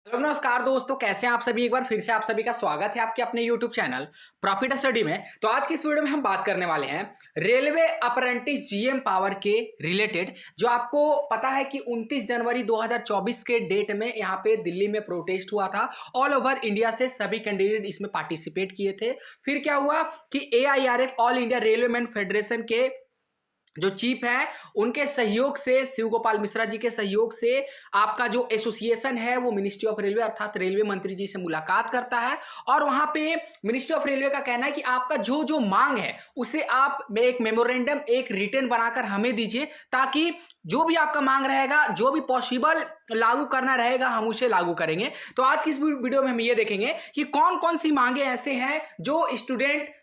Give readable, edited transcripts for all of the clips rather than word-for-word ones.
Hello नमस्कार दोस्तों, कैसे हैं आप सभी। एक बार फिर से आप सभी का स्वागत है आपके अपने YouTube चैनल प्रॉफिट स्टडी में। तो आज की इस वीडियो में हम बात करने वाले हैं रेलवे अप्रेंटिस जीएम पावर के रिलेटेड। जो आपको पता है कि 29 जनवरी 2024 के डेट में यहाँ पे दिल्ली में प्रोटेस्ट हुआ था। ऑल ओवर इंडिया से सभी कैंडिडेट इसमें पार्टिसिपेट किए थे। फिर क्या हुआ कि AIRF all India railway man federation के जो चीफ है उनके सहयोग से, शिव गोपाल मिश्रा जी के सहयोग से आपका जो एसोसिएशन है वो मिनिस्ट्री ऑफ रेलवे अर्थात रेलवे मंत्री जी से मुलाकात करता है। और वहां पे मिनिस्ट्री ऑफ रेलवे का कहना है कि आपका जो जो मांग है उसे आप एक मेमोरेंडम, एक रिटर्न बनाकर हमें दीजिए, ताकि जो भी आपका मांग रहेगा, जो भी पॉसिबल लागू करना रहेगा, हम उसे लागू करेंगे। तो आज की इस वीडियो में हम ये देखेंगे कि कौन कौन सी मांगे ऐसे हैं जो स्टूडेंट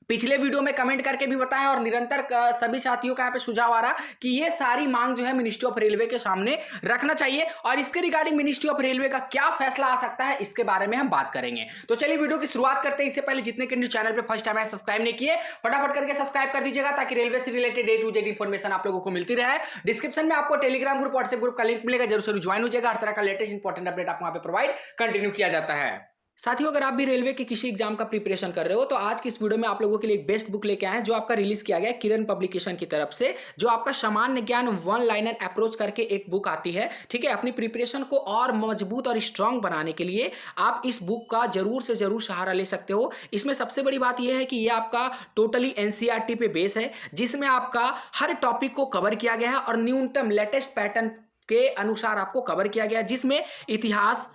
पिछले वीडियो में कमेंट करके भी बताया और निरंतर सभी साथियों का यहाँ पे सुझाव आ रहा कि ये सारी मांग जो है मिनिस्ट्री ऑफ रेलवे के सामने रखना चाहिए और इसके रिगार्डिंग मिनिस्ट्री ऑफ रेलवे का क्या फैसला आ सकता है इसके बारे में हम बात करेंगे। तो चलिए वीडियो की शुरुआत करते हैं। इससे पहले जितने के चैनल पे फर्स्ट टाइम है सब्सक्राइब नहीं किए, फटाफट करके सब्सक्राइब कर दीजिएगा ताकि रेलवे से related A to Z information आप लोगों को मिलती रहे। डिस्क्रिप्शन में आपको टेलीग्राम ग्रुप, व्हाट्सएप ग्रुप का लिंक मिलेगा, जरूर ज्वाइन हो जाएगा। हर तरह का लेटेस्ट इंपॉर्टेंट अपडेट आपको वहां पे प्रोवाइड कंटिन्यू किया जाता है। साथियों, अगर आप भी रेलवे के किसी एग्जाम का प्रिपरेशन कर रहे हो तो आज की इस वीडियो में आप लोगों के लिए एक बेस्ट बुक लेके आए हैं जो आपका रिलीज किया गया है किरण पब्लिकेशन की तरफ से, जो आपका सामान्य ज्ञान वन लाइनर अप्रोच करके एक बुक आती है। ठीक है, अपनी प्रिपरेशन को और मजबूत और स्ट्रांग बनाने के लिए आप इस बुक का जरूर से जरूर सहारा ले सकते हो। इसमें सबसे बड़ी बात यह है कि यह आपका टोटली NCERT पे बेस है, जिसमें आपका हर टॉपिक को कवर किया गया है और न्यूनतम लेटेस्ट पैटर्न के अनुसार आपको कवर किया गया है, जिसमें इतिहास,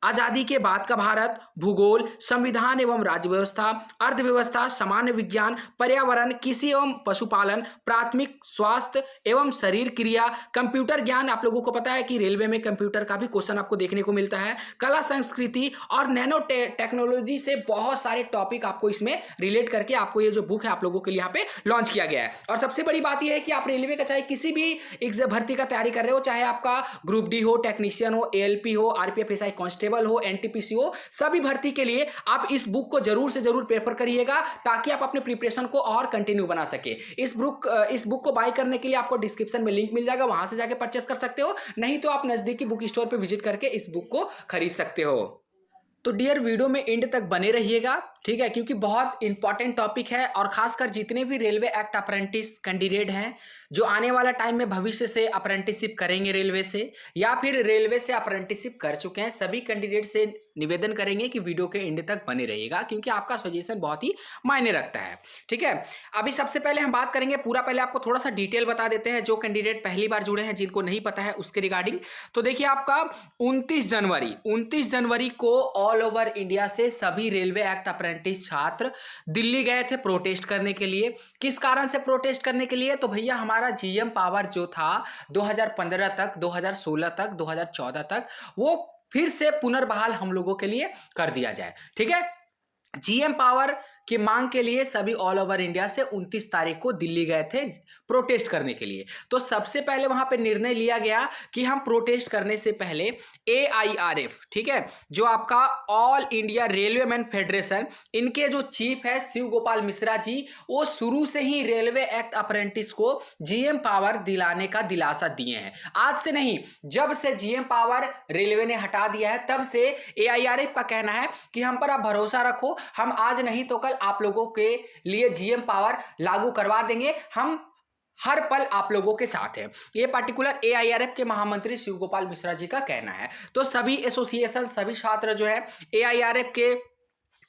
आजादी के बाद का भारत, भूगोल, संविधान एवं राज्य व्यवस्था, अर्थव्यवस्था, सामान्य विज्ञान, पर्यावरण, कृषि एवं पशुपालन, प्राथमिक स्वास्थ्य एवं शरीर क्रिया, कंप्यूटर ज्ञान, आप लोगों को पता है कि रेलवे में कंप्यूटर का भी क्वेश्चन आपको देखने को मिलता है, कला संस्कृति और नैनो टेक्नोलॉजी से बहुत सारे टॉपिक आपको इसमें रिलेट करके आपको ये जो बुक है आप लोगों के लिए यहाँ पे लॉन्च किया गया है। और सबसे बड़ी बात यह है कि आप रेलवे का चाहे किसी भी एग्जाम भर्ती का तैयारी कर रहे हो, चाहे आपका ग्रुप डी हो, टेक्नीशियन हो, ALP हो, RPF SI कांस्टेबल हो, NTPC हो, सभी भर्ती के लिए आप इस बुक को जरूर से जरूर प्रेफर करिएगा ताकि आप अपने प्रिपरेशन को और कंटिन्यू बना सके। इस बुक को बाय करने के लिए आपको डिस्क्रिप्शन में लिंक मिल जाएगा, वहां से जाके परचेस कर सकते हो, नहीं तो आप नजदीकी बुक स्टोर पे विजिट करके इस बुक को खरीद सकते हो। तो डियर, वीडियो में एंड तक बने रहिएगा, ठीक है, क्योंकि बहुत इंपॉर्टेंट टॉपिक है और खासकर जितने भी रेलवे एक्ट अप्रेंटिस कैंडिडेट हैं जो आने वाला टाइम में भविष्य से अप्रेंटिसशिप करेंगे रेलवे से या फिर रेलवे से अप्रेंटिसशिप कर चुके हैं, सभी कैंडिडेट से निवेदन करेंगे कि वीडियो के एंड तक बने रहिएगा क्योंकि आपका सजेशन बहुत ही मायने रखता है। ठीक है, अभी सबसे पहले हम बात करेंगे पहले आपको थोड़ा सा डिटेल बता देते हैं जो कैंडिडेट पहली बार जुड़े हैं, जिनको नहीं पता है उसके रिगार्डिंग। तो देखिए, आपका 29 जनवरी को ऑल ओवर इंडिया से सभी रेलवे एक्ट अप्रेंटिस छात्र दिल्ली गए थे प्रोटेस्ट करने के लिए। किस कारण से प्रोटेस्ट करने के लिए? तो भैया, हमारा जीएम पावर जो था 2015 तक, 2016 तक, 2014 तक, वो फिर से पुनर्बहाल हम लोगों के लिए कर दिया जाए। ठीक है, जीएम पावर की मांग के लिए सभी ऑल ओवर इंडिया से 29 तारीख को दिल्ली गए थे प्रोटेस्ट करने के लिए। तो सबसे पहले वहां पे निर्णय लिया गया कि हम प्रोटेस्ट करने से पहले AIRF, ठीक है, जो आपका all India railway man federation, इनके जो चीफ है शिव गोपाल मिश्रा जी, वो शुरू से ही रेलवे एक्ट अप्रेंटिस को जीएम पावर दिलाने का दिलासा दिए हैं। आज से नहीं, जब से जीएम पावर रेलवे ने हटा दिया है तब से AIRF का कहना है कि हम पर आप भरोसा रखो, हम आज नहीं तो कल आप लोगों के लिए जीएम पावर लागू करवा देंगे, हम हर पल आप लोगों के साथ हैं। ये पर्टिकुलर AIRF के महामंत्री शिव गोपाल मिश्रा जी का कहना है। तो सभी एसोसिएशन, सभी छात्र जो है AIRF के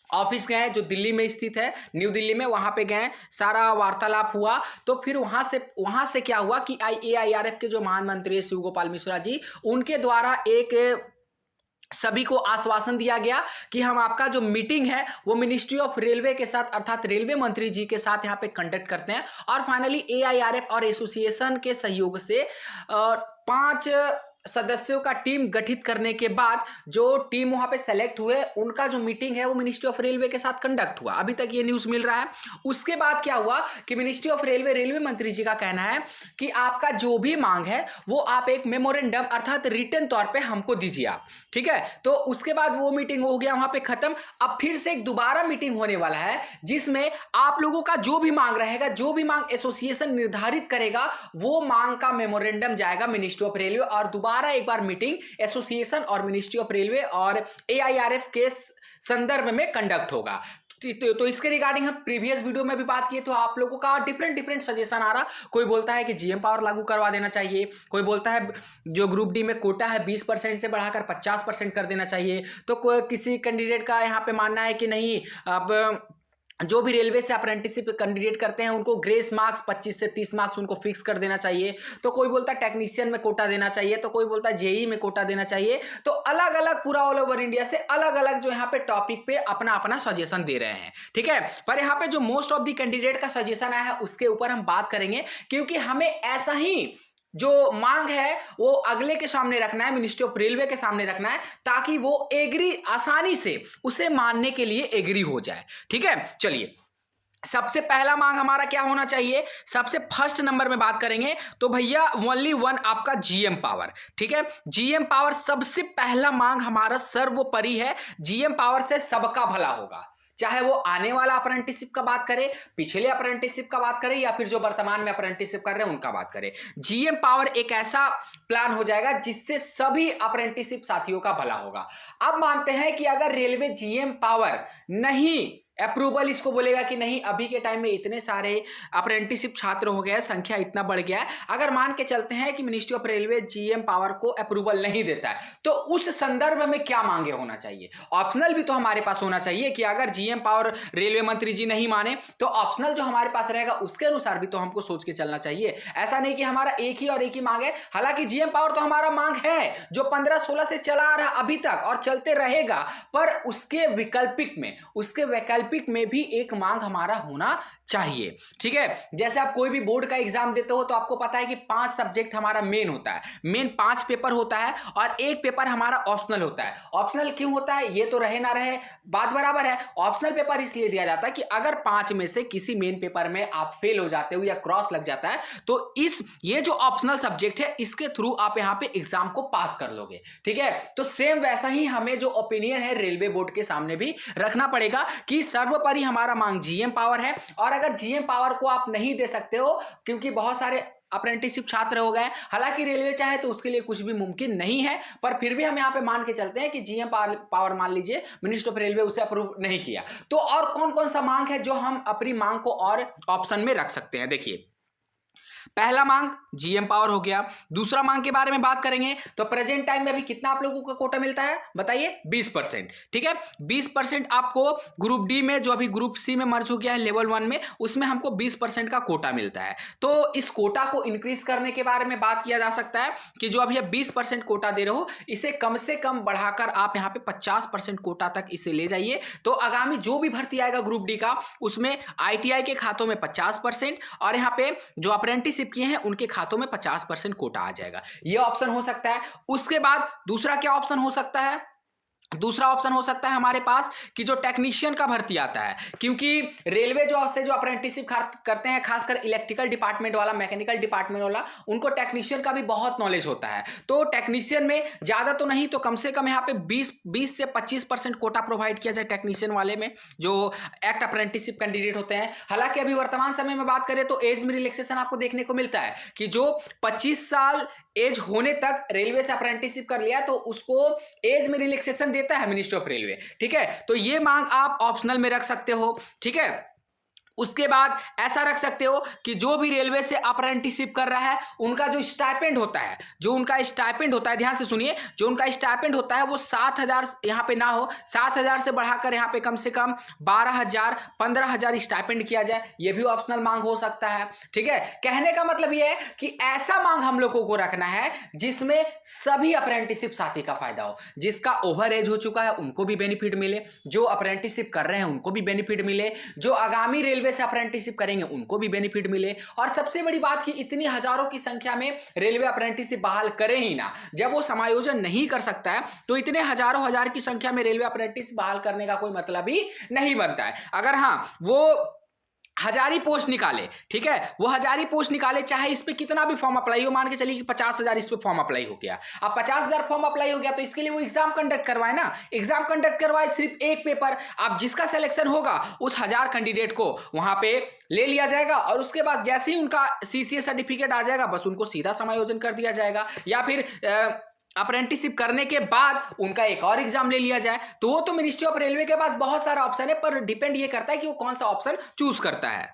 ऑफिस गए जो दिल्ली में स्थित है, न्यू दिल्ली में, वहां पे गए, सारा वार्तालाप हुआ। तो फिर वहां से क्या हुआ कि AIRF के जो महामंत्री शिव गोपाल मिश्रा जी, उनके द्वारा एक सभी को आश्वासन दिया गया कि हम आपका जो मीटिंग है वो मिनिस्ट्री ऑफ रेलवे के साथ अर्थात रेलवे मंत्री जी के साथ यहाँ पे कंडक्ट करते हैं। और फाइनली AIRF और एसोसिएशन के सहयोग से 5 सदस्यों का टीम गठित करने के बाद जो टीम वहां पे सेलेक्ट हुए, उनका जो मीटिंग है वो मिनिस्ट्री ऑफ रेलवे के साथ कंडक्ट हुआ। अभी तक ये न्यूज मिल रहा है। उसके बाद क्या हुआ कि मिनिस्ट्री ऑफ रेलवे मंत्री जी का कहना है कि आपका जो भी मांग है वो आप एक मेमोरेंडम अर्थात रिटर्न तौर पे हमको दीजिए आप। ठीक है, तो उसके बाद वो मीटिंग हो गया वहां पे खत्म। अब फिर से एक दोबारा मीटिंग होने वाला है जिसमें आप लोगों का जो भी मांग रहेगा, जो भी मांग एसोसिएशन निर्धारित करेगा, वो मांग का मेमोरेंडम जाएगा मिनिस्ट्री ऑफ रेलवे और दोबारा दोबारा एक बार मीटिंग एसोसिएशन और मिनिस्ट्री ऑफ रेलवे और AIRF के संदर्भ में कंडक्ट होगा। तो इसके रिगार्डिंग हम प्रीवियस वीडियो में भी बात किए, तो आप लोगों का डिफरेंट सजेशन आ रहा। कोई बोलता है कि GM पावर लागू करवा देना चाहिए, कोई बोलता है जो ग्रुप डी में कोटा है 20% से बढ़ाकर 50% कर देना चाहिए, तो कोई किसी कैंडिडेट का यहाँ पे मानना है कि नहीं, अब जो भी रेलवे से अप्रेंटिसशिप कैंडिडेट करते हैं उनको ग्रेस मार्क्स 25 से 30 मार्क्स उनको फिक्स कर देना चाहिए। तो कोई बोलता है टेक्नीशियन में कोटा देना चाहिए, तो कोई बोलता है JEE में कोटा देना चाहिए। तो अलग अलग पूरा ऑल ओवर इंडिया से अलग अलग जो यहाँ पे टॉपिक पे अपना अपना सजेशन दे रहे हैं, ठीक है। पर यहाँ पे जो मोस्ट ऑफ द कैंडिडेट का सजेशन आया है उसके ऊपर हम बात करेंगे, क्योंकि हमें ऐसा ही जो मांग है वो अगले के सामने रखना है, मिनिस्ट्री ऑफ रेलवे के सामने रखना है, ताकि वो एग्री आसानी से उसे मानने के लिए एग्री हो जाए, ठीक है। चलिए, सबसे पहला मांग हमारा क्या होना चाहिए, सबसे फर्स्ट नंबर में बात करेंगे तो भैया ओनली वन आपका GM पावर, ठीक है। GM पावर सबसे पहला मांग हमारा सर्वोपरि है। GM पावर से सबका भला होगा, चाहे वो आने वाला अप्रेंटिसशिप का बात करें, पिछले अप्रेंटिसशिप का बात करें, या फिर जो वर्तमान में अप्रेंटिसशिप कर रहे हैं उनका बात करें। GM पावर एक ऐसा प्लान हो जाएगा जिससे सभी अप्रेंटिसशिप साथियों का भला होगा। अब मानते हैं कि अगर रेलवे GM पावर नहीं अप्रूवल इसको बोलेगा कि नहीं, अभी के टाइम में इतने सारे अप्रेंटिसशिप छात्र हो गए, संख्या इतना बढ़ गया है, अगर मान के चलते हैं कि ministry of railway GM power को अप्रूवल नहीं देता है, तो उस संदर्भ में क्या मांगे होना चाहिए। ऑप्शनल भी तो हमारे पास होना चाहिए कि अगर GM पावर रेलवे मंत्री जी नहीं माने तो ऑप्शनल जो हमारे पास रहेगा उसके अनुसार भी तो हमको सोच के चलना चाहिए। ऐसा नहीं कि हमारा एक ही और एक ही मांग है। हालांकि GM पावर तो हमारा मांग है जो 15-16 से चला आ रहा अभी तक और चलते रहेगा, पर उसके वैकल्पिक में भी एक मांग हमारा होना चाहिए, ठीक है। जैसे आप कोई भी बोर्ड का एग्जाम देते हो तो आपको पता है कि 5 सब्जेक्ट हमारा मेन होता है, मेन 5 पेपर होता है और एक पेपर हमारा ऑप्शनल होता है। ऑप्शनल क्यों होता है, ये तो रहे ना रहे बात बराबर है। ऑप्शनल पेपर इसलिए दिया जाता है कि अगर 5 में से किसी मेन पेपर में आप फेल हो जाते हो या क्रॉस लग जाता है, तो ये जो ऑप्शनल सब्जेक्ट है इसके थ्रू आप यहां पे एग्जाम को पास कर लोगे, ठीक है। तो सेम वैसा ही हमें जो ओपिनियन है रेलवे बोर्ड के सामने भी रखना पड़ेगा कि सर्वोपरि हमारा मांग GM पावर है। और अगर GM पावर को आप नहीं दे सकते हो क्योंकि बहुत सारे अप्रेंटिसशिप छात्र हो गए, हालांकि रेलवे चाहे तो उसके लिए कुछ भी मुमकिन नहीं है, पर फिर भी हम यहां पे मान के चलते हैं कि GM पावर मान लीजिए मिनिस्ट्री ऑफ रेलवे उसे अप्रूव नहीं किया, तो और कौन कौन सा मांग है जो हम अपनी मांग को और ऑप्शन में रख सकते हैं। देखिए, पहला मांग GM पावर हो गया। दूसरा मांग के बारे में बात करेंगे तो प्रेजेंट टाइम में अभी कितना आप लोगों का कोटा मिलता है बताइए, 20%, ठीक है। 20% आपको ग्रुप डी में, जो अभी ग्रुप सी में मर्ज हो गया है लेवल 1 में, उसमें हमको 20% का कोटा मिलता है। तो इस कोटा को इंक्रीज करने के बारे में बात किया जा सकता है कि जो अभी 20% कोटा दे रहे हो इसे कम से कम बढ़ाकर आप यहाँ पे 50% कोटा तक इसे ले जाइए। तो आगामी जो भी भर्ती आएगा ग्रुप डी का उसमें ITI के खातों में 50% और यहाँ पे जो अप्रेंटिसशिप किए हैं उनके खातों में 50% कोटा आ जाएगा। यह ऑप्शन हो सकता है। उसके बाद दूसरा क्या ऑप्शन हो सकता है, दूसरा ऑप्शन हो सकता है हमारे पास कि जो टेक्नीशियन का भर्ती आता है, क्योंकि रेलवे जो अप्रेंटिसशिप करते हैं खासकर इलेक्ट्रिकल डिपार्टमेंट वाला, मैकेनिकल डिपार्टमेंट वाला, उनको टेक्नीशियन का भी बहुत नॉलेज होता है। तो टेक्नीशियन में ज्यादा तो नहीं तो कम से कम यहाँ पे 20 से 25% कोटा प्रोवाइड किया जाए टेक्नीशियन वाले में, जो एक्ट अप्रेंटिसशिप कैंडिडेट होते हैं। हालांकि अभी वर्तमान समय में बात करें तो एज में रिलैक्सेशन आपको देखने को मिलता है कि जो 25 साल एज होने तक रेलवे से अप्रेंटिसशिप कर लिया तो उसको एज में रिलैक्सेशन देता है मिनिस्ट्री ऑफ रेलवे, ठीक है। तो ये मांग आप ऑप्शनल में रख सकते हो, ठीक है। उसके बाद ऐसा रख सकते हो कि जो भी रेलवे से अप्रेंटिसशिप कर रहा है उनका जो स्टाइपेंड होता है, ध्यान से सुनिए, जो उनका स्टाइपेंड होता है वो 7,000 यहाँ पे ना हो, 7,000 से बढ़ाकर यहाँ पे कम से कम 12,000 15,000 स्टाइपेंड किया जाए। ये भी ऑप्शनल मांग हो सकता है, ठीक है। कहने का मतलब ये है कि ऐसा मांग हम लोगों को रखना है जिसमें सभी अप्रेंटिसशिप साथी का फायदा हो। जिसका ओवर एज हो चुका है उनको भी बेनिफिट मिले, जो अप्रेंटिसशिप कर रहे हैं उनको भी बेनिफिट मिले, जो आगामी रेलवे से अप्रेंटिसशिप करेंगे उनको भी बेनिफिट मिले। और सबसे बड़ी बात कि इतनी हजारों की संख्या में रेलवे अप्रेंटिसशिप बहाल करे ही ना, जब वो समायोजन नहीं कर सकता है तो इतने हजारों हजार की संख्या में रेलवे अप्रेंटिस बहाल करने का कोई मतलब ही नहीं बनता है। अगर हाँ वो हजारी पोस्ट निकाले, ठीक है, वो हजारी पोस्ट निकाले, चाहे इस पे कितना भी फॉर्म अप्लाई हो, मान के चलिए कि 50,000 इस पे फॉर्म अप्लाई हो गया। अब 50,000 फॉर्म अप्लाई हो गया तो इसके लिए वो एग्जाम कंडक्ट करवाए ना, एग्जाम कंडक्ट करवाए, सिर्फ एक पेपर, अब जिसका सिलेक्शन होगा उस 1000 कैंडिडेट को वहां पे ले लिया जाएगा और उसके बाद जैसे ही उनका CCA सर्टिफिकेट आ जाएगा बस उनको सीधा समायोजन कर दिया जाएगा। या फिर अप्रेंटिसशिप करने के बाद उनका एक और एग्जाम ले लिया जाए, तो वो तो मिनिस्ट्री ऑफ रेलवे के पास बहुत सारा ऑप्शन है, पर डिपेंड ये करता है कि वो कौन सा ऑप्शन चूज करता है।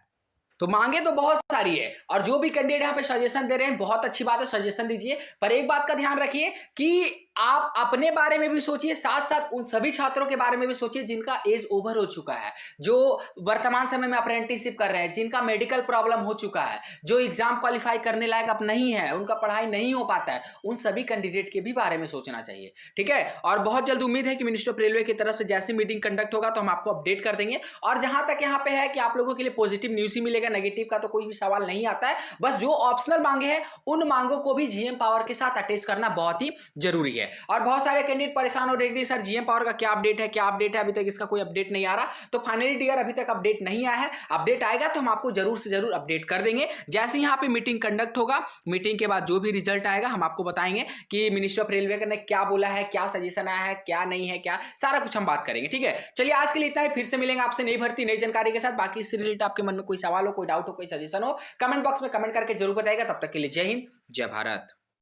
तो मांगे तो बहुत सारी है, और जो भी कैंडिडेट यहाँ पे सजेशन दे रहे हैं बहुत अच्छी बात है, सजेशन दीजिए, पर एक बात का ध्यान रखिए कि आप अपने बारे में भी सोचिए, साथ साथ उन सभी छात्रों के बारे में भी सोचिए जिनका एज ओवर हो चुका है, जो वर्तमान समय में अप्रेंटिसशिप कर रहे हैं, जिनका मेडिकल प्रॉब्लम हो चुका है, जो एग्जाम क्वालिफाई करने लायक अब नहीं है, उनका पढ़ाई नहीं हो पाता है, उन सभी कैंडिडेट के भी बारे में सोचना चाहिए। ठीक है, और बहुत जल्द उम्मीद है कि मिनिस्ट्री ऑफ रेलवे की तरफ से जैसी मीटिंग कंडक्ट होगा तो हम आपको अपडेट कर देंगे। और जहां तक यहाँ पे है कि आप लोगों के लिए पॉजिटिव न्यूज ही मिलेगा, नेगेटिव का तो कोई भी सवाल नहीं आता है, बस जो ऑप्शनल मांगे हैं उन मांगों को भी जीएम पावर के साथ अटैच करना बहुत ही जरूरी है। और बहुत सारे कैंडिडेट परेशान हो रहे हैं सर जीएम पावर का क्या अपडेट है, क्या अपडेट है, अभी तक इसका कोई अपडेट नहीं आ रहा। तो फाइनली डियर अभी तक अपडेट नहीं आया है, अपडेट आएगा तो हम आपको जरूर से जरूर अपडेट कर देंगे। जैसे ही यहाँ पे मीटिंग कंडक्ट होगा, मीटिंग के बाद जो भी रिजल्ट आएगा हम आपको बताएंगे कि मिनिस्ट्री ऑफ रेलवे ने क्या बोला है, क्या सजेशन आया है, क्या नहीं है, क्या सारा कुछ हम बात करेंगे। ठीक है, चलिए आज के लिए इतना ही, फिर से मिलेंगे आपसे नई भर्ती नई जानकारी के साथ। बाकी इससे रिलेटेड आपके मन में कोई सवाल हो, कोई डाउट हो, कोई सजेशन हो, कमेंट बॉक्स में कमेंट करके जरूर बताइएगा। तब तक के लिए जय हिंद, जय भारत।